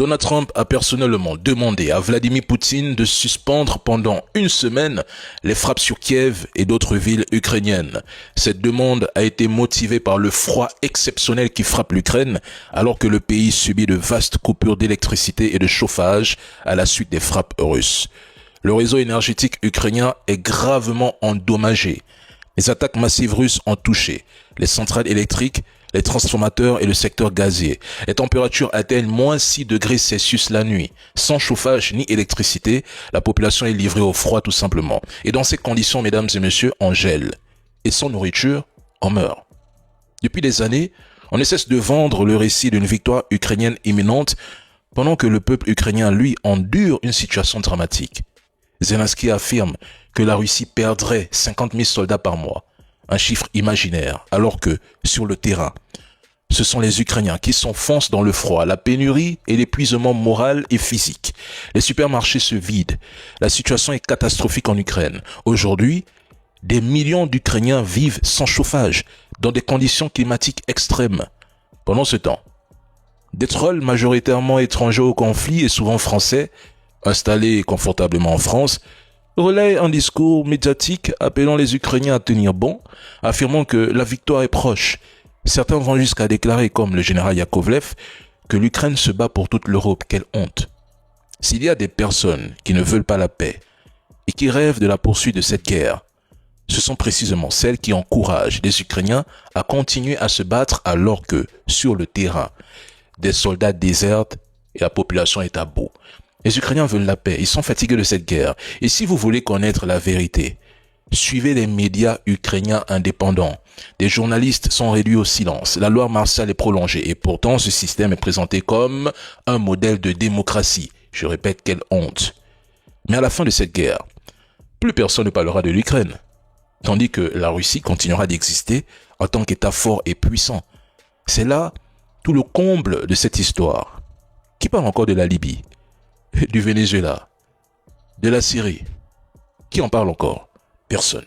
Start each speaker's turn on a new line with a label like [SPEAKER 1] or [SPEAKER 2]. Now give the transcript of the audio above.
[SPEAKER 1] Donald Trump a personnellement demandé à Vladimir Poutine de suspendre pendant une semaine les frappes sur Kiev et d'autres villes ukrainiennes. Cette demande a été motivée par le froid exceptionnel qui frappe l'Ukraine alors que le pays subit de vastes coupures d'électricité et de chauffage à la suite des frappes russes. Le réseau énergétique ukrainien est gravement endommagé. Les attaques massives russes ont touché les centrales électriques, les transformateurs et le secteur gazier. Les températures atteignent moins 6 degrés Celsius la nuit. Sans chauffage ni électricité, la population est livrée au froid tout simplement. Et dans ces conditions, mesdames et messieurs, on gèle. Et sans nourriture, on meurt. Depuis des années, on ne cesse de vendre le récit d'une victoire ukrainienne imminente pendant que le peuple ukrainien, lui, endure une situation dramatique. Zelensky affirme que la Russie perdrait 50 000 soldats par mois. Un chiffre imaginaire, alors que, sur le terrain, ce sont les Ukrainiens qui s'enfoncent dans le froid, la pénurie et l'épuisement moral et physique. Les supermarchés se vident. La situation est catastrophique en Ukraine. Aujourd'hui, des millions d'Ukrainiens vivent sans chauffage, dans des conditions climatiques extrêmes. Pendant ce temps, des trolls majoritairement étrangers au conflit et souvent français, installés confortablement en France, relaie un discours médiatique appelant les Ukrainiens à tenir bon, affirmant que la victoire est proche. Certains vont jusqu'à déclarer, comme le général Yakovlev, que l'Ukraine se bat pour toute l'Europe. Quelle honte! S'il y a des personnes qui ne veulent pas la paix et qui rêvent de la poursuite de cette guerre, ce sont précisément celles qui encouragent les Ukrainiens à continuer à se battre alors que, sur le terrain, des soldats désertent et la population est à bout. Les Ukrainiens veulent la paix, ils sont fatigués de cette guerre. Et si vous voulez connaître la vérité, suivez les médias ukrainiens indépendants. Des journalistes sont réduits au silence. La loi martiale est prolongée et pourtant ce système est présenté comme un modèle de démocratie. Je répète, quelle honte. Mais à la fin de cette guerre, plus personne ne parlera de l'Ukraine. Tandis que la Russie continuera d'exister en tant qu'État fort et puissant. C'est là tout le comble de cette histoire. Qui parle encore de la Libye, du Venezuela, de la Syrie? Qui en parle encore? Personne.